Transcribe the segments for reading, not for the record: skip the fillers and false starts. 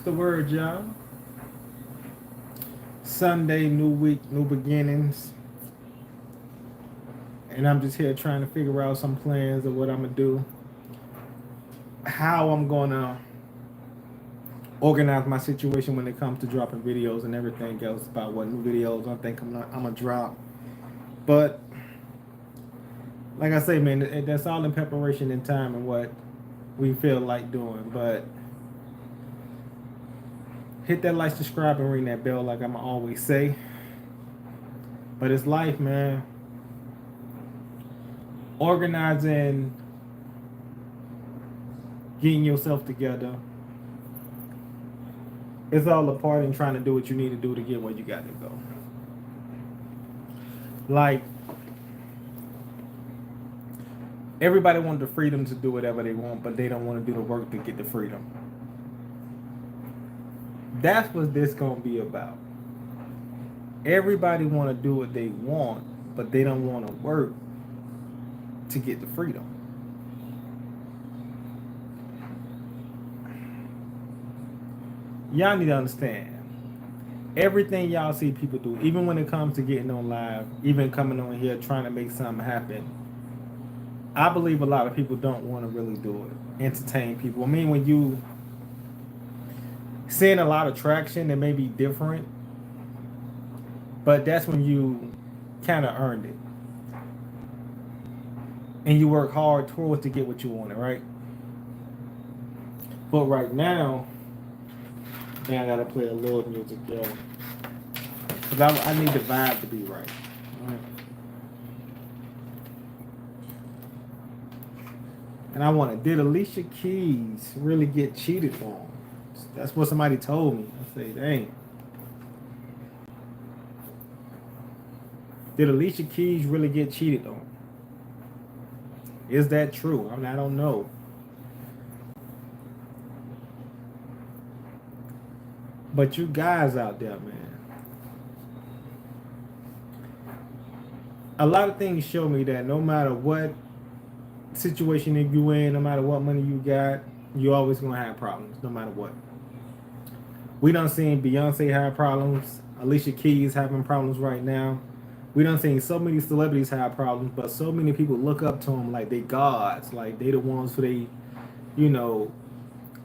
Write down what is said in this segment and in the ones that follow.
What's the word, y'all? Sunday, new week, new beginnings. And I'm just here trying to figure out some plans of what I'm going to do, how I'm going to organize my situation when it comes to dropping videos and everything else about what new videos I think I'm going to drop. But like I say, man, that's all in preparation and time and what we feel like doing. But hit that like, subscribe, and ring that bell like I'm always say. But it's life, man. Organizing, getting yourself together. It's all a part in trying to do what you need to do to get where you got to go. Like, everybody wants the freedom to do whatever they want, but they don't want to do the work to get the freedom. That's what this gonna be about. Everybody want to do what they want, but they don't want to work to get the freedom. Y'all need to understand. Everything y'all see people do, even when it comes to getting on live, even coming on here trying to make something happen, I believe a lot of people don't want to really do it. Entertain people. I mean, when you seeing a lot of traction, it may be different, but that's when you kind of earned it. And you work hard towards to get what you wanted, right? But right now, man, I gotta play a little music, yo. Because I need the vibe to be right. Right. And I want to, did Alicia Keys really get cheated on? That's what somebody told me. I say, dang. Did Alicia Keys really get cheated on? Is that true? I mean, I don't know. But you guys out there, man. A lot of things show me that no matter what situation that you in, no matter what money you got, you always gonna have problems, no matter what. We done seen Beyonce have problems, Alicia Keys having problems right now. We done seen so many celebrities have problems, but so many people look up to them like they gods, like they the ones who they, you know,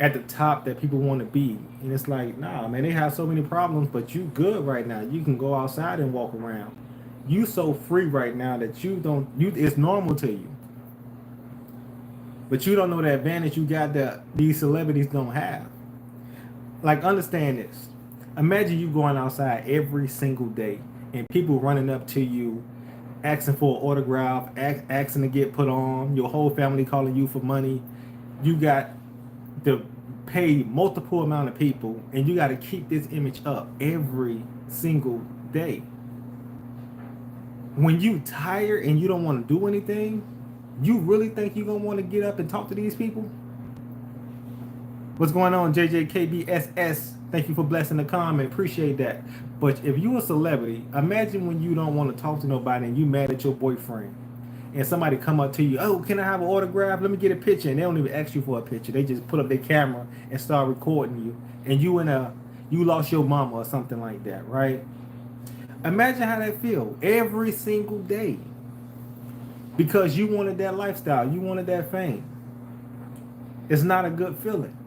at the top that people want to be. And it's like, nah, man, they have so many problems, but you good right now. You can go outside and walk around. You so free right now that you don't, you it's normal to you. But you don't know the advantage you got that these celebrities don't have. Like, understand this. Imagine you going outside every single day and people running up to you, asking for an autograph, asking to get put on, your whole family calling you for money. You got to pay multiple amount of people, and you got to keep this image up every single day. When you tired and you don't want to do anything, you really think you're going to want to get up and talk to these people? What's going on, JJKBSS? Thank you for blessing the comment. Appreciate that. But if you a celebrity, imagine when you don't want to talk to nobody and you mad at your boyfriend, and somebody come up to you, oh, can I have an autograph? Let me get a picture. And they don't even ask you for a picture. They just put up their camera and start recording you. And you lost your mama or something like that, right? Imagine how that feel every single day. Because you wanted that lifestyle. You wanted that fame. It's not a good feeling.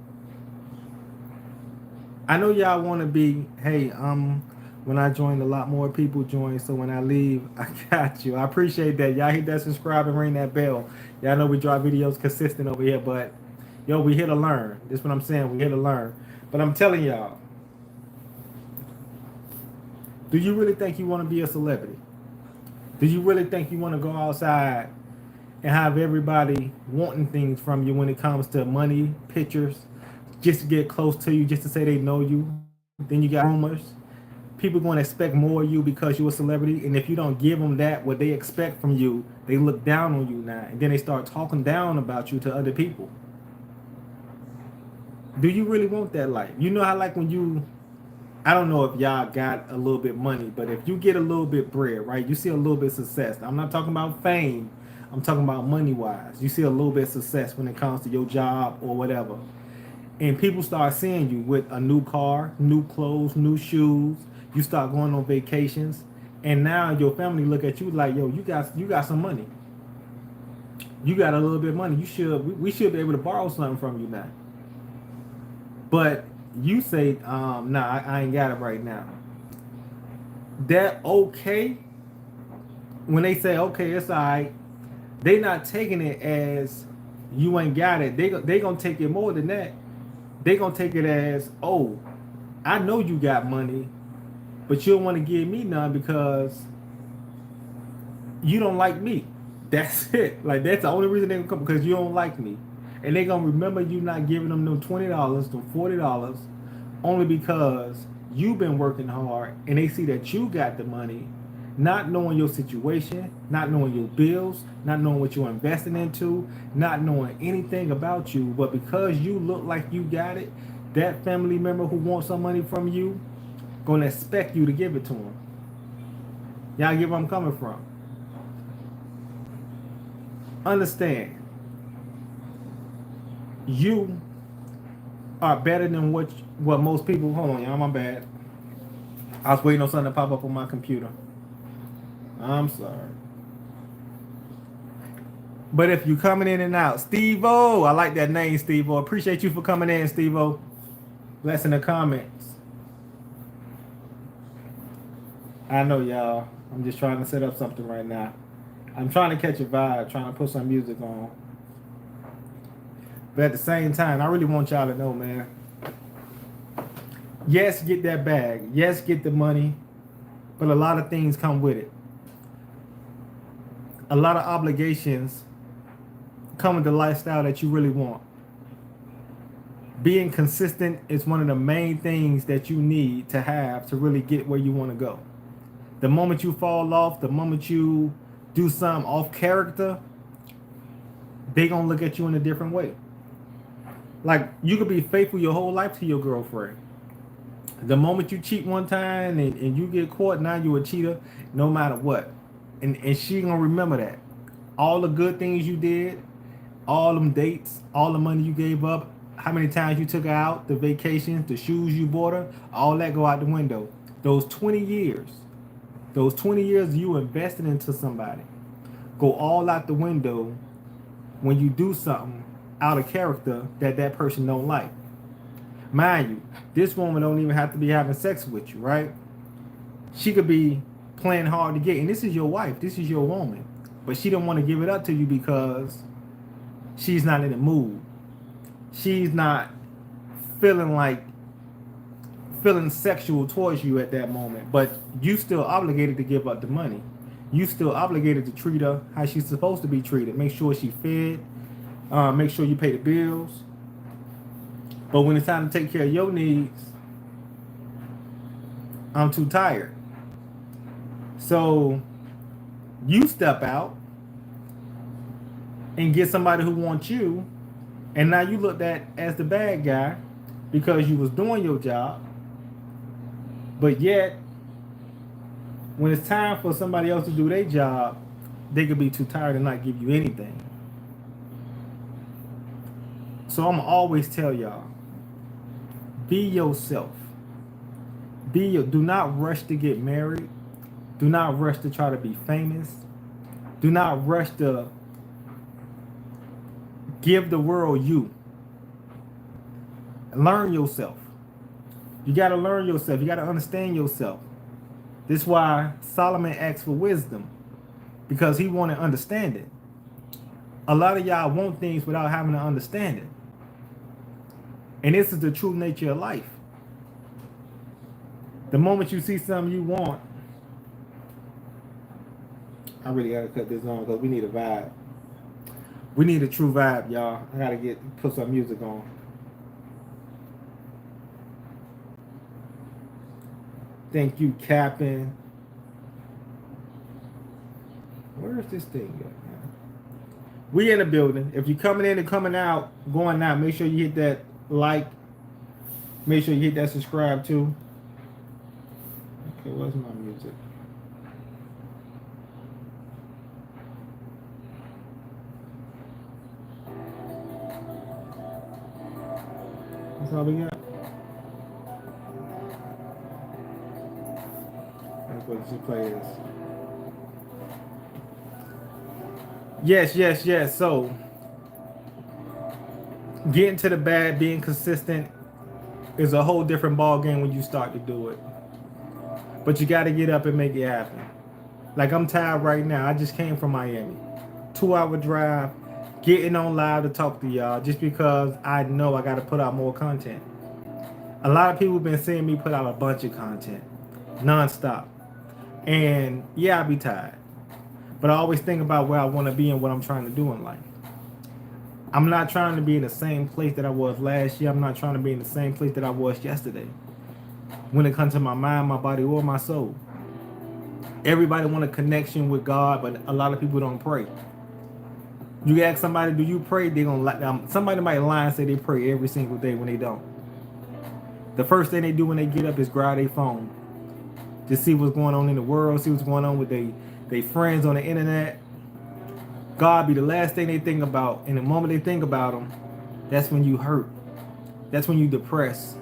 I know y'all want to be, hey, when I join, a lot more people join. So when I leave, I got you. I appreciate that. Y'all hit that subscribe and ring that bell. Y'all know we drop videos consistent over here, but yo, we here to learn. That's what I'm saying. We here to learn. But I'm telling y'all, do you really think you want to be a celebrity? Do you really think you want to go outside and have everybody wanting things from you when it comes to money, pictures, just to get close to you, just to say they know you? Then you got rumors. People going to expect more of you because you're a celebrity, and if you don't give them that what they expect from you, they look down on you now, and then they start talking down about you to other people. Do you really want that life? You know how, like, when you, I don't know if y'all got a little bit money, but if you get a little bit bread, right, you see a little bit of success. I'm not talking about fame. I'm talking about money wise. You see a little bit of success when it comes to your job or whatever. And people start seeing you with a new car, new clothes, new shoes. You start going on vacations, and now your family look at you like, yo, you got some money. You got a little bit of money. We should be able to borrow something from you now. But you say, nah, I ain't got it right now. That okay? When they say okay, it's all right. They not taking it as you ain't got it. They gonna take it more than that. They gonna take it as, oh, I know you got money, but you don't want to give me none because you don't like me. That's it. Like that's the only reason they gonna come, because you don't like me, and they gonna remember you not giving them $20, them $40, only because you've been working hard, and they see that you got the money, not knowing your situation, not knowing your bills, not knowing what you're investing into, not knowing anything about you, but because you look like you got it, that family member who wants some money from you gonna expect you to give it to them. Y'all get where I'm coming from? Understand, you are better than what most people. Hold on, y'all, my bad. I was waiting on something to pop up on my computer. I'm sorry. But if you coming in and out, Steve-O, I like that name, Steve-O. Appreciate you for coming in, Steve-O. Bless in the comments. I know, y'all. I'm just trying to set up something right now. I'm trying to catch a vibe, trying to put some music on. But at the same time, I really want y'all to know, man. Yes, get that bag. Yes, get the money. But a lot of things come with it. A lot of obligations come with the lifestyle that you really want. Being consistent is one of the main things that you need to have to really get where you want to go. The moment you fall off, the moment you do something off character, they gonna look at you in a different way. Like, you could be faithful your whole life to your girlfriend. The moment you cheat one time and you get caught, now you a cheater, no matter what. And she gonna remember that. All the good things you did, all them dates, all the money you gave up, how many times you took her out, the vacations, the shoes you bought her, all that go out the window. Those 20 years you invested into somebody go all out the window when you do something out of character that person don't like. Mind you, this woman don't even have to be having sex with you, right? She could be playing hard to get, and this is your wife, this is your woman, but she don't want to give it up to you because she's not in the mood. She's not feeling sexual towards you at that moment, but you still obligated to give up the money. You still obligated to treat her how she's supposed to be treated. Make sure she fed, make sure you pay the bills. But when it's time to take care of your needs, I'm too tired. So you step out and get somebody who wants you, and now you looked at as the bad guy because you was doing your job. But yet, when it's time for somebody else to do their job, they could be too tired and not give you anything. So I'm always tell y'all, be yourself. Do not rush to get married. Do not rush to try to be famous. Do not rush to give the world you. Learn yourself. You got to learn yourself. You got to understand yourself. This is why Solomon asked for wisdom, because he wanted understanding. A lot of y'all want things without having to understand it. And this is the true nature of life. The moment you see something you want, I really gotta cut this on because we need a vibe. We need a true vibe, y'all. I gotta put some music on. Thank you, Captain. Where is this thing at, man? We in the building. If you're coming in and coming out, going out, make sure you hit that like. Make sure you hit that subscribe too. Okay, where's my music? That's all we got. That's what she plays. Yes, yes, yes. So getting to the bag, being consistent is a whole different ball game when you start to do it. But you got to get up and make it happen. Like I'm tired right now. I just came from Miami. 2 hour drive, getting on live to talk to y'all just because I know I got to put out more content. A lot of people have been seeing me put out a bunch of content nonstop. And yeah, I'll be tired. But I always think about where I want to be and what I'm trying to do in life. I'm not trying to be in the same place that I was last year. I'm not trying to be in the same place that I was yesterday. When it comes to my mind, my body, or my soul. Everybody want a connection with God, but a lot of people don't pray. You ask somebody, do you pray? They're gonna somebody might lie and say they pray every single day when they don't. The first thing they do when they get up is grab their phone. Just see what's going on in the world, see what's going on with their friends on the internet. God be the last thing they think about. And the moment they think about him, that's when you hurt. That's when you depressed.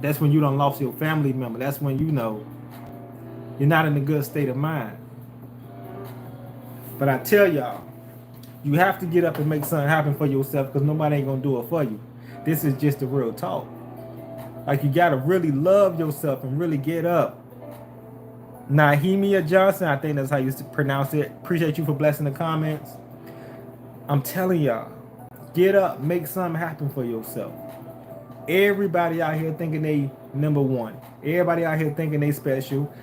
That's when you done lost your family member. That's when you know you're not in a good state of mind. But I tell y'all, you have to get up and make something happen for yourself because nobody ain't going to do it for you. This is just the real talk. Like you got to really love yourself and really get up. Nahemia Johnson, I think that's how you pronounce it. Appreciate you for blessing the comments. I'm telling y'all, get up, make something happen for yourself. Everybody out here thinking they number one. Everybody out here thinking they special.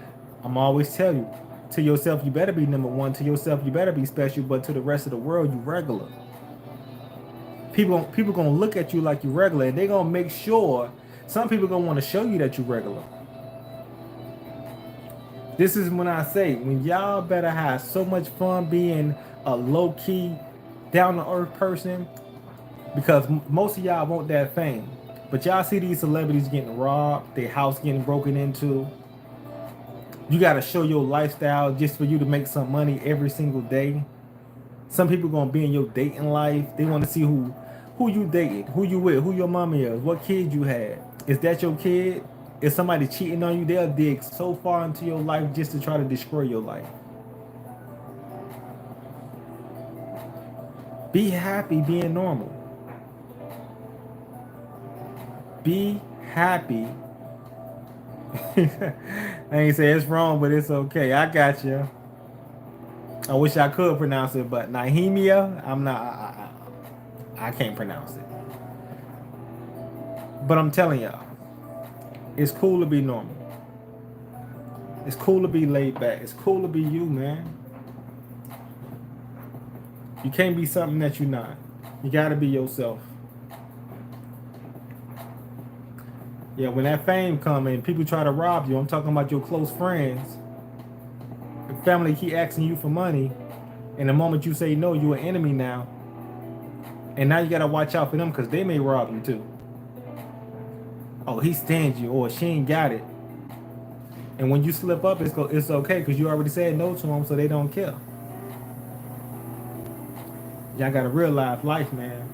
I'm always tell you, to yourself, you better be number one. To yourself, you better be special. But to the rest of the world, you regular. People gonna look at you like you regular, and they gonna make sure. Some people gonna want to show you that you regular. This is when I say, when y'all better have so much fun being a low key, down to earth person, because most of y'all want that fame. But y'all see these celebrities getting robbed, their house getting broken into. You got to show your lifestyle just for you to make some money every single day. Some people gonna be in your dating life. They want to see who you dated, who you with, who your mama is, what kid you had. Is that your kid? Is somebody cheating on you? They'll dig so far into your life just to try to destroy your life. Be happy being normal. Be happy. I ain't say it's wrong, but it's okay. I got you. I wish I could pronounce it, but Nahemia, I'm not. I can't pronounce it. But I'm telling y'all, it's cool to be normal. It's cool to be laid back. It's cool to be you, man. You can't be something that you're not. You gotta be yourself. Yeah, when that fame come and people try to rob you, I'm talking about your close friends. The family keep asking you for money, and the moment you say no, you're an enemy now. And now you gotta watch out for them because they may rob you too. Oh, he stingy, or she ain't got it. And when you slip up, it's okay because you already said no to them, so they don't care. Y'all gotta realize life, man.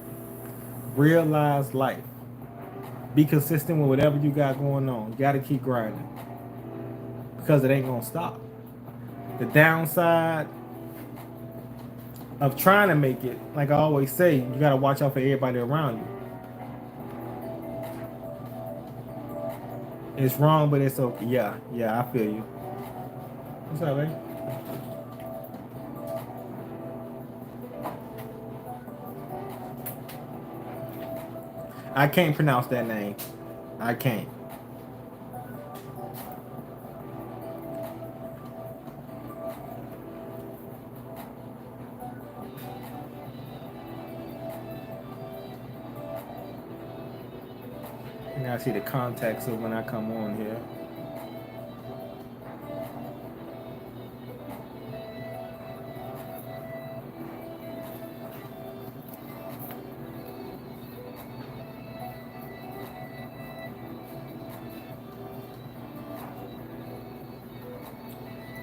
Realize life. Be consistent with whatever you got going on. You gotta keep grinding because it ain't gonna stop. The downside of trying to make it, like I always say, you gotta watch out for everybody around you. It's wrong, but it's okay. Yeah, I feel you. What's up, man? I can't pronounce that name. I can't. And I see the context of when I come on here.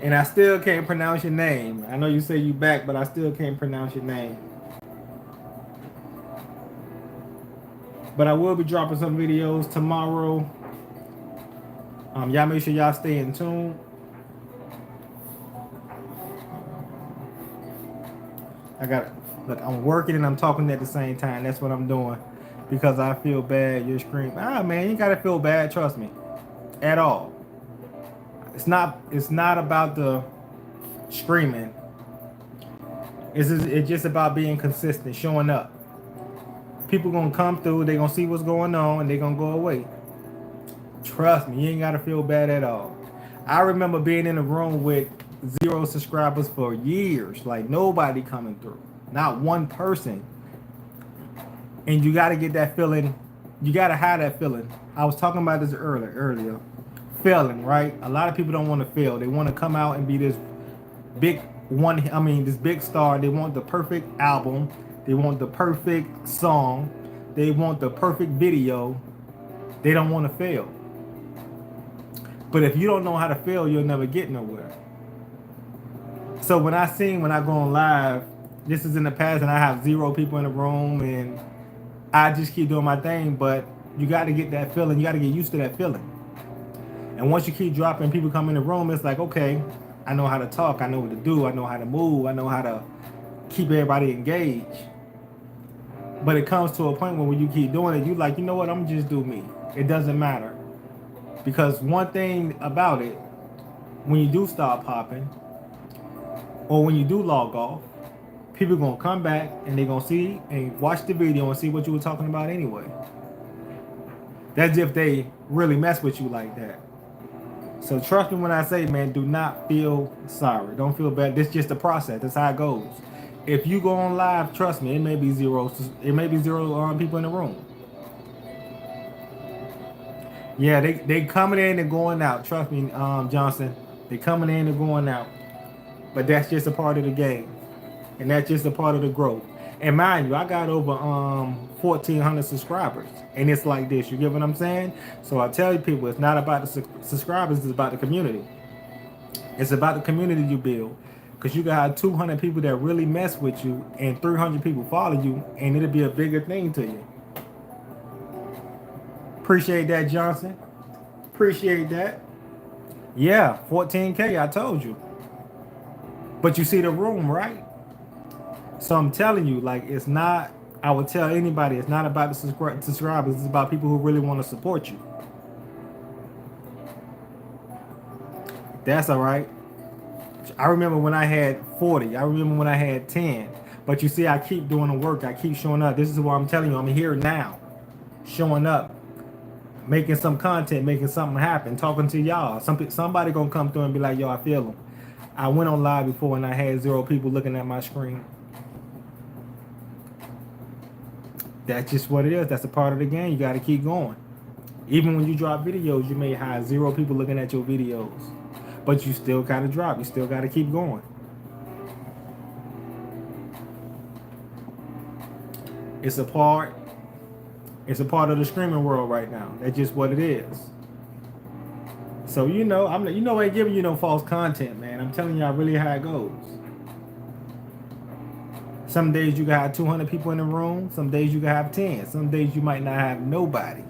And I still can't pronounce your name. I know you say you back, but I still can't pronounce your name. But I will be dropping some videos tomorrow. Y'all make sure y'all stay in tune. Look, I'm working and I'm talking at the same time. That's what I'm doing. Because I feel bad. You're screaming. Man, you ain't gotta feel bad, trust me. At all. It's not about the screaming. It's just about being consistent, showing up. People gonna come through, they gonna see what's going on, and they gonna go away. Trust me, you ain't gotta feel bad at all. I remember being in a room with 0 subscribers for years, like nobody coming through, not one person. And you gotta get that feeling. You gotta have that feeling. I was talking about this earlier. Feeling, right? A lot of people don't want to fail. They want to come out and be this big one. I mean, this big star. They want the perfect album. They want the perfect song. They want the perfect video. They don't want to fail. But if you don't know how to fail, you'll never get nowhere. So when I go on live, this is in the past, and I have 0 people in the room, and I just keep doing my thing. But you got to get that feeling. You got to get used to that feeling. And once you keep dropping, people come in the room, it's like, okay, I know how to talk. I know what to do. I know how to move. I know how to keep everybody engaged. But it comes to a point where when you keep doing it, you like, you know what, I'm just do me. It doesn't matter. Because one thing about it, when you do start popping, or when you do log off, people going to come back and they're going to see and watch the video and see what you were talking about anyway. That's if they really mess with you like that. So trust me when I say, man, do not feel sorry. Don't feel bad. This is just the process. That's how it goes. If you go on live, trust me, it may be 0 people in the room. Yeah, they coming in and going out. Trust me, Johnson. They coming in and going out. But that's just a part of the game. And that's just a part of the growth. And mind you, I got over 1,400 subscribers. And it's like this. You get what I'm saying? So I tell you people, it's not about the subscribers. It's about the community. It's about the community you build. Because you got 200 people that really mess with you. And 300 people follow you. And it'll be a bigger thing to you. Appreciate that, Johnson. Appreciate that. Yeah, 14K, I told you. But you see the room, right? So I'm telling you, like, it's not, I would tell anybody, it's not about the subscribers. It's about people who really want to support you. That's all right. I remember when I had 40. I remember when I had 10. But you see, I keep doing the work. I keep showing up. This is why I'm telling you, I'm here now. Showing up. Making some content, making something happen, talking to y'all. Somebody gonna come through and be like, yo, I feel them. I went on live before and I had 0 people looking at my screen. That's just what it is. That's a part of the game. You got to keep going. Even when you drop videos, you may have 0 people looking at your videos. But you still got to drop. You still got to keep going. It's a part of the streaming world right now. That's just what it is. So I ain't giving you no false content, man. I'm telling y'all really how it goes. Some days you can have 200 people in the room. Some days you can have 10. Some days you might not have nobody.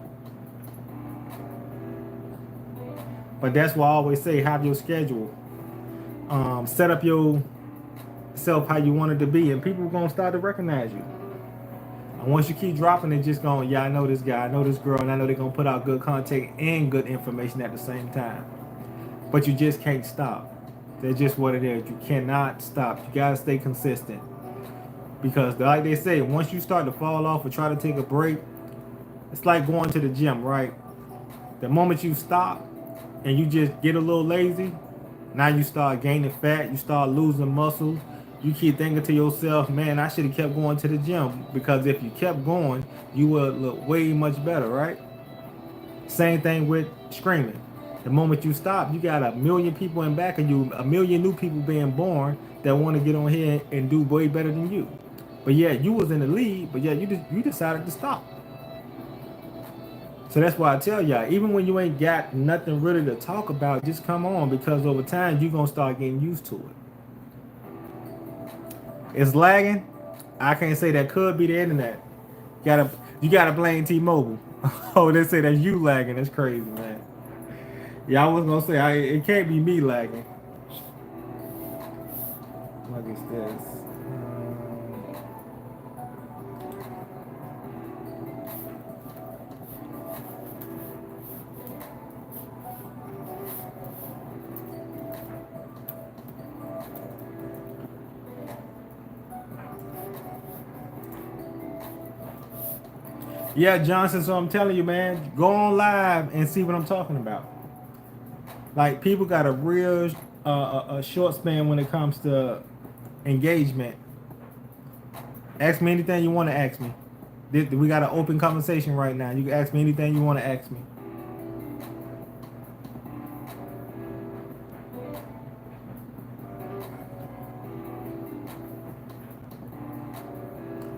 But that's why I always say, have your schedule. Set up yourself how you want it to be, and people are gonna start to recognize you. And once you keep dropping it, just going, yeah, I know this guy, I know this girl, and I know they're going to put out good content and good information at the same time. But you just can't stop. That's just what it is. You cannot stop. You got to stay consistent. Because like they say, once you start to fall off or try to take a break, it's like going to the gym, right? The moment you stop and you just get a little lazy, now you start gaining fat, you start losing muscle. You keep thinking to yourself, man, I should have kept going to the gym, because if you kept going, you would look way much better, right? Same thing with screaming. The moment you stop, you got 1 million people in back of you, 1 million new people being born that want to get on here and do way better than you. But yeah, you was in the lead, but yeah, you decided to stop. So that's why I tell y'all, even when you ain't got nothing really to talk about, just come on, because over time, you're going to start getting used to it. It's lagging. I can't say that could be the internet. You gotta blame T-Mobile. Oh, they say that's you lagging. That's crazy, man. Yeah, I was gonna say it can't be me lagging. What is this? Yeah, Johnson. So I'm telling you, man, go on live and see what I'm talking about. Like people got a real a short span when it comes to engagement. Ask me anything you want to ask me. We got an open conversation right now. You can ask me anything you want to ask me.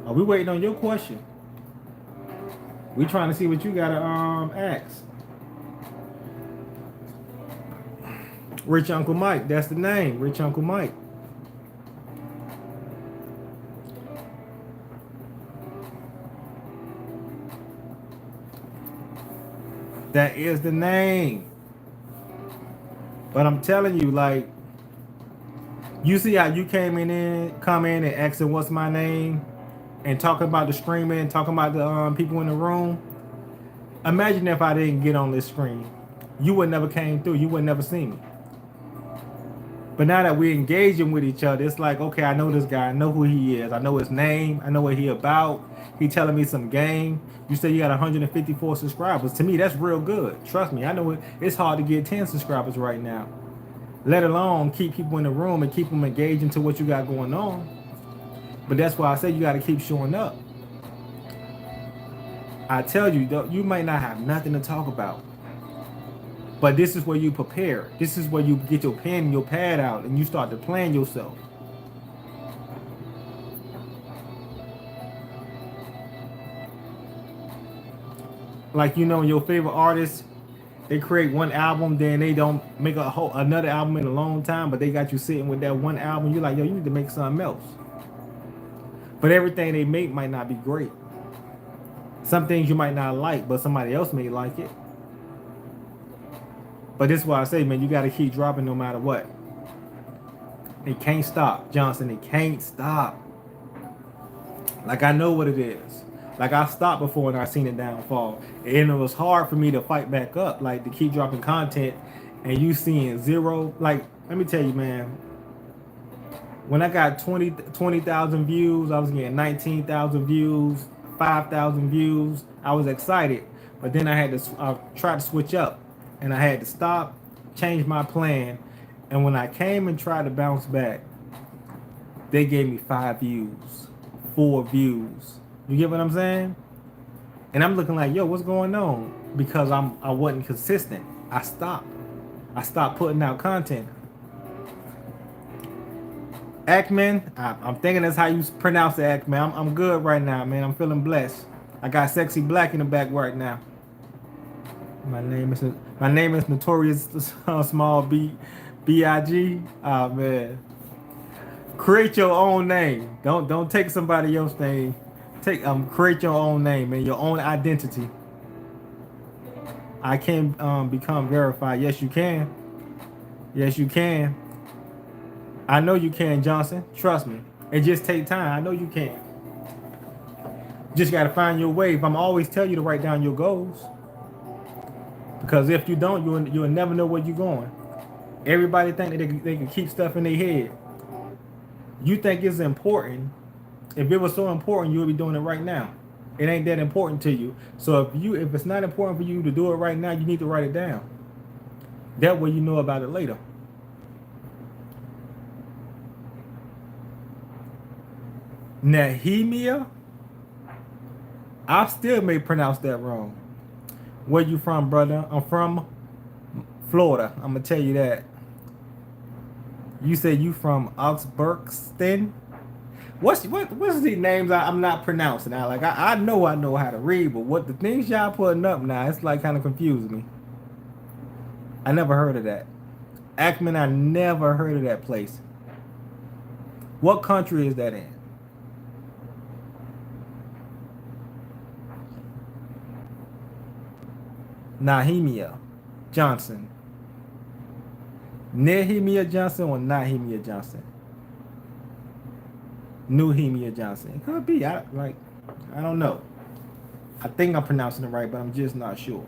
Are we waiting on your question? We trying to see what you gotta ask. Rich Uncle Mike, that's the name. Rich Uncle Mike. That is the name. But I'm telling you, like, you see how you come in and asking what's my name, and talking about the streaming, talking about the people in the room. Imagine if I didn't get on this screen, you would never came through. You would never see me. But now that we're engaging with each other, it's like, okay, I know this guy. I know who he is. I know his name. I know what he about. He telling me some game. You say you got 154 subscribers. To me, that's real good. Trust me. I know it's hard to get 10 subscribers right now. Let alone keep people in the room and keep them engaged into what you got going on. But that's why I say you got to keep showing up. I tell you, you might not have nothing to talk about. But this is where you prepare. This is where you get your pen and your pad out and you start to plan yourself. Like, you know, your favorite artist, they create one album, then they don't make another album in a long time, but they got you sitting with that one album. You're like, yo, you need to make something else. But everything they make might not be great. Some things you might not like, but somebody else may like it. But this is why I say, man, you got to keep dropping no matter what. It can't stop, Johnson. It can't stop. Like, I know what it is. Like, I stopped before and I seen it downfall. And it was hard for me to fight back up, like, to keep dropping content and you seeing zero. Like, let me tell you, man, when I got 20,000 views, I was getting 19,000 views, 5,000 views. I was excited. But then I had to try to switch up. And I had to stop, change my plan. And when I came and tried to bounce back, they gave me 5 views, 4 views. You get what I'm saying? And I'm looking like, yo, what's going on? Because I wasn't consistent. I stopped. I stopped putting out content. Ackman, I'm thinking that's how you pronounce it, Ackman. I'm good right now, man. I'm feeling blessed. I got Sexy Black in the back right now. My name is Notorious Small B.I.G. Oh man. Create your own name. Don't take somebody else's name. Create your own name and your own identity. I can become verified. Yes, you can. Yes, you can. I know you can, Johnson. Trust me. It just take time. I know you can. Just gotta find your way. I'm always tell you to write down your goals. Because if you don't, you'll never know where you're going. Everybody think that they can keep stuff in their head. You think it's important. If it was so important, you would be doing it right now. It ain't that important to you. So if it's not important for you to do it right now, you need to write it down. That way you know about it later. Nehemia? I still may pronounce that wrong. Where you from, brother? I'm from Florida. I'm gonna tell you that. You say you from Oxburgston? What's the names I'm not pronouncing now? Like I know how to read, but what the things y'all putting up now, it's like kind of confusing me. I never heard of that. Ackman, I never heard of that place. What country is that in? Nahemia Johnson. Nehemia Johnson or Nahemia Johnson? Nehemia Johnson. It could be. I don't know. I think I'm pronouncing it right, but I'm just not sure.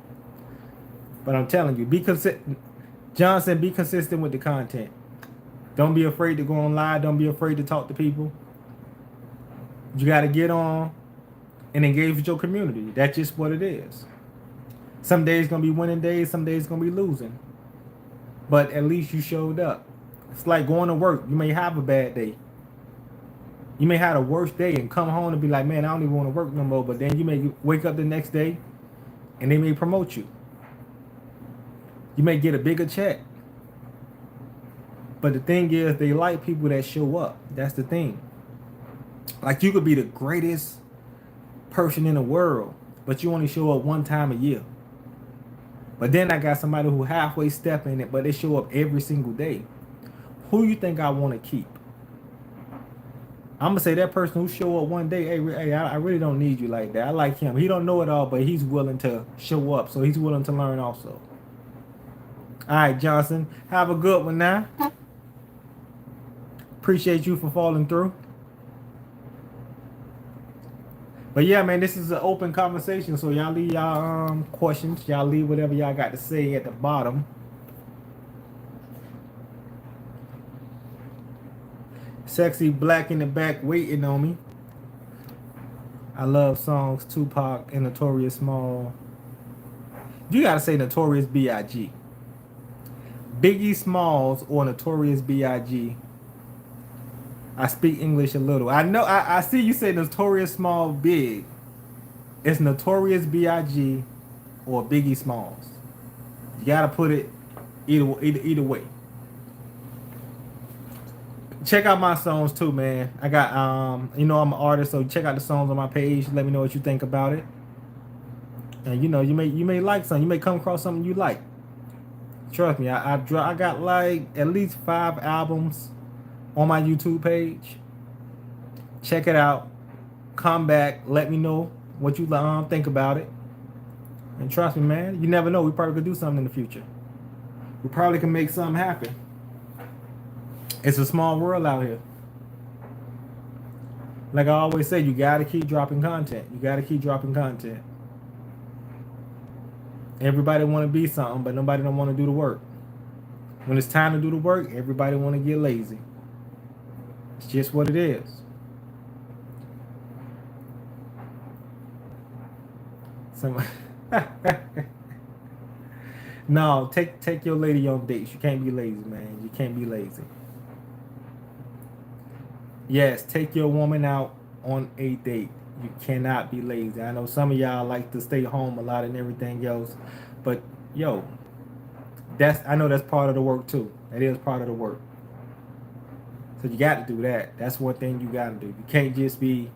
But I'm telling you, be consistent. Johnson, be consistent with the content. Don't be afraid to go on live. Don't be afraid to talk to people. You got to get on and engage with your community. That's just what it is. Some days going to be winning days. Some days going to be losing. But at least you showed up. It's like going to work. You may have a bad day. You may have a worst day and come home and be like, man, I don't even want to work no more. But then you may wake up the next day and they may promote you. You may get a bigger check. But the thing is, they like people that show up. That's the thing. Like, you could be the greatest person in the world, but you only show up one time a year. But then I got somebody who halfway step in it, but they show up every single day. Who you think I want to keep? I'm going to say that person who show up one day, hey, I really don't need you like that. I like him. He don't know it all, but he's willing to show up. So he's willing to learn also. All right, Johnson. Have a good one now. Appreciate you for falling through. But yeah, man, this is an open conversation. So y'all leave y'all questions. Y'all leave whatever y'all got to say at the bottom. Sexy Black in the back waiting on me. I love songs Tupac and Notorious Small. You gotta say Notorious B.I.G. Biggie Smalls or Notorious B.I.G. I speak English a little. I know. I see you say Notorious Small Big. It's Notorious B.I.G. or Biggie Smalls. You gotta put it either way. Check out my songs too, man. I got I'm an artist, so check out the songs on my page. Let me know what you think about it. And you may like something. You may come across something you like. Trust me, I got like at least 5 albums on my YouTube page. Check it out. Come back. Let me know what you think about it. And trust me, man, you never know. We probably could do something in the future. We probably can make something happen. It's a small world out here. Like I always say, you got to keep dropping content. You got to keep dropping content. Everybody want to be something, but nobody don't want to do the work. When it's time to do the work, everybody want to get lazy. It's just what it is. No, take your lady on dates. You can't be lazy, man. You can't be lazy. Yes, take your woman out on a date. You cannot be lazy. I know some of y'all like to stay home a lot and everything else, but yo, I know that's part of the work too. That is part of the work. So you got to do that. That's one thing you got to do. You can't just be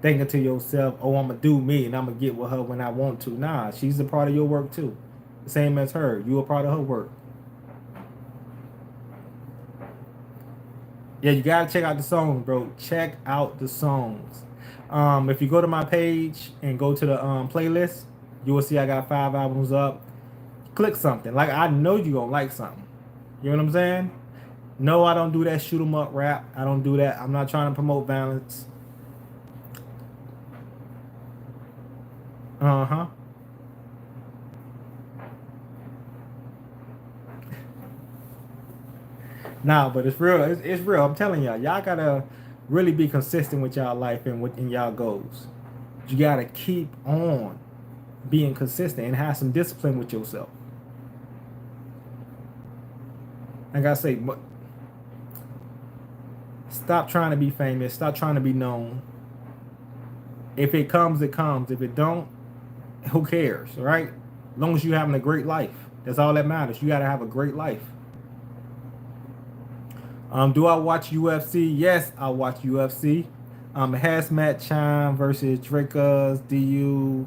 thinking to yourself, oh, I'm going to do me and I'm going to get with her when I want to. Nah, she's a part of your work too. The same as her. You a part of her work. Yeah, you got to check out the songs, bro. Check out the songs. If you go to my page and go to the playlist, you will see I got 5 albums up. Click something. Like, I know you're going to like something. You know what I'm saying? No, I don't do that shoot 'em up rap. I don't do that. I'm not trying to promote violence. Uh-huh. Nah, but it's real. It's real. I'm telling y'all. Y'all got to really be consistent with y'all life and in y'all goals. You got to keep on being consistent and have some discipline with yourself. Like I say, stop trying to be famous. Stop trying to be known. If it comes, it comes. If it don't, who cares, right? As long as you're having a great life. That's all that matters. You got to have a great life. Do I watch UFC? Yes, I watch UFC. Hazmat Chan versus Drakus.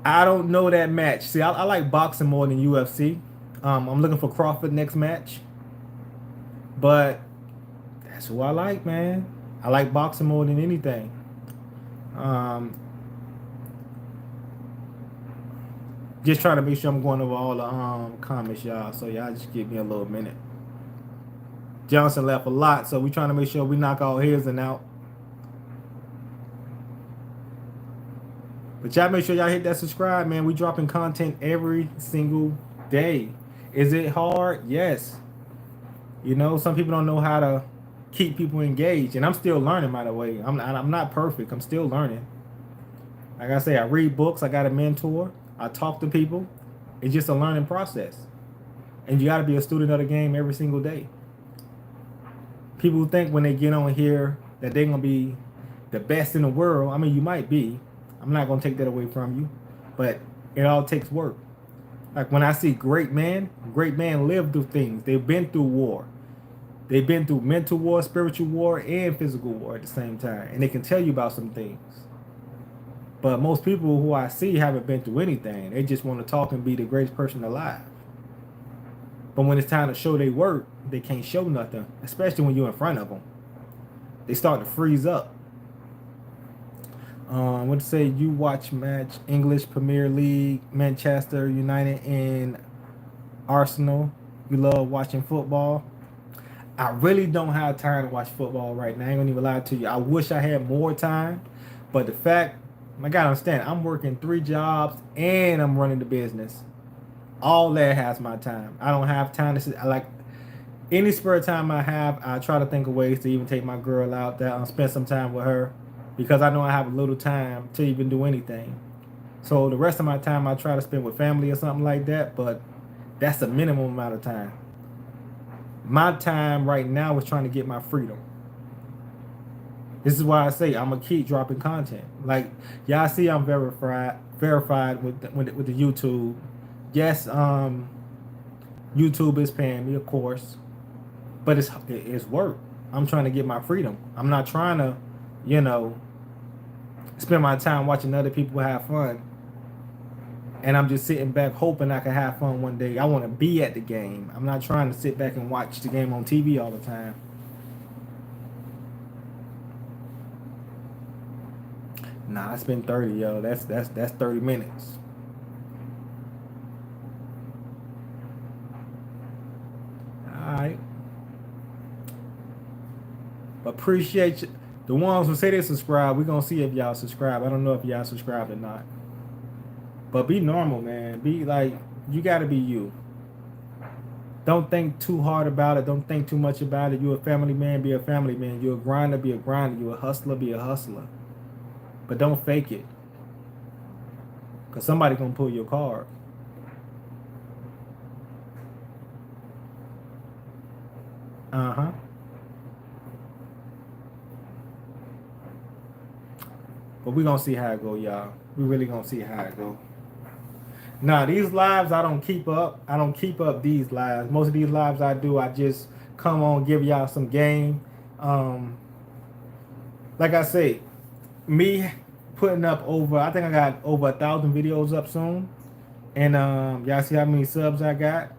I don't know that match. See, I like boxing more than UFC. I'm looking for Crawford next match. But that's who I like, man. I like boxing more than anything. Just trying to make sure I'm going over all the comments, y'all. So y'all just give me a little minute. Johnson left a lot, so we trying to make sure we knock all his and out. But y'all make sure y'all hit that subscribe, man. We dropping content every single day. Is it hard? Yes. You know, some people don't know how to keep people engaged, and I'm still learning. By the way, I'm not perfect. I'm still learning. Like I say, I read books. I got a mentor. I talk to people. It's just a learning process, and you got to be a student of the game every single day. People think when they get on here that they're gonna be the best in the world. I mean, you might be. I'm not gonna take that away from you, but it all takes work. Like when I see great men live through things. They've been through war. They've been through mental war, spiritual war, and physical war at the same time. And they can tell you about some things. But most people who I see haven't been through anything. They just want to talk and be the greatest person alive. But when it's time to show their work, they can't show nothing, especially when you're in front of them. They start to freeze up. What to say? You watch match English Premier League, Manchester United and Arsenal. You love watching football. I really don't have time to watch football right now. I ain't gonna even lie to you. I wish I had more time, but the fact, I gotta understand, I'm working 3 jobs and I'm running the business. All that has my time. I don't have time to sit. I like any spare time I have. I try to think of ways to even take my girl out there and spend some time with her, because I know I have a little time to even do anything. So the rest of my time I try to spend with family or something like that, but that's the minimum amount of time. My time right now is trying to get my freedom. This is why I say I'm gonna keep dropping content. Like y'all see, I'm verified with the YouTube. Yes, YouTube is paying me, of course, but it's work. I'm trying to get my freedom. I'm not trying to, you know, spend my time watching other people have fun, and I'm just sitting back hoping I can have fun one day. I want to be at the game. I'm not trying to sit back and watch the game on TV all the time. Nah, it's been 30, yo. That's 30 minutes. All right. Appreciate you. The ones who say they subscribe, we're gonna see if y'all subscribe. I don't know if y'all subscribed or not. But be normal, man. Be like, you gotta be you. Don't think too hard about it. Don't think too much about it. You're a family man, be a family man. You're a grinder, be a grinder. You're a hustler, be a hustler. But don't fake it. Cause somebody gonna pull your card. Uh-huh. But we gonna see how it go, y'all. We really gonna see how it go. Now, these lives I don't keep up. I don't keep up these lives. Most of these lives I do, I just come on, give y'all some game. Like I say, me putting up over, I think I got over 1,000 videos up soon. And y'all see how many subs I got?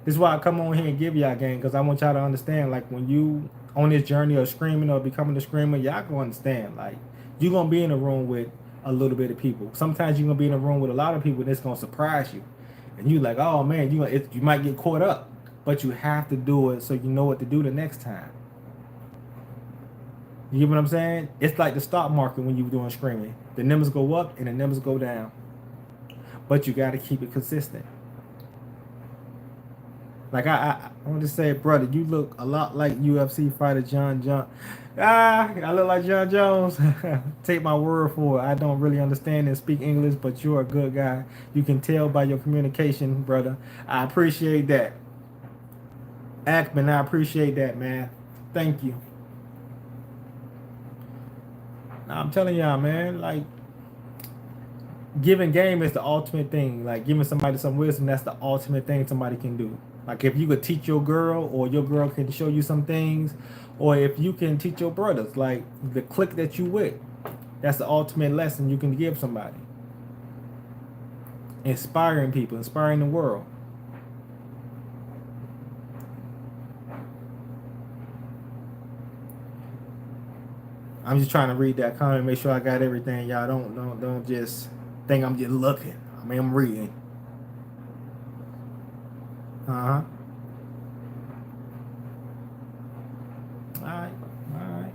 This is why I come on here and give y'all game, because I want y'all to understand, like, when you on this journey of screaming or becoming a screamer, y'all can understand, like, you're going to be in a room with a little bit of people. Sometimes you're going to be in a room with a lot of people and it's going to surprise you. And you like, oh man, you might get caught up, but you have to do it so you know what to do the next time. You get what I'm saying? It's like the stock market when you're doing screaming. The numbers go up and the numbers go down. But you got to keep it consistent. Like I want to say, brother, you look a lot like UFC fighter John. I look like John Jones. Take my word for it. I don't really understand and speak English, but you're a good guy. You can tell by your communication, brother. I appreciate that. Ackman, I appreciate that, man. Thank you. Now, I'm telling y'all, man, like, giving game is the ultimate thing. Like, giving somebody some wisdom, that's the ultimate thing somebody can do. Like, if you could teach your girl, or your girl can show you some things, or if you can teach your brothers, like the clique that you with, that's the ultimate lesson you can give somebody. Inspiring people, inspiring the world. I'm just trying to read that comment, make sure I got everything. Y'all don't just think I'm just looking. I mean, I'm reading. Uh-huh. All right. All right.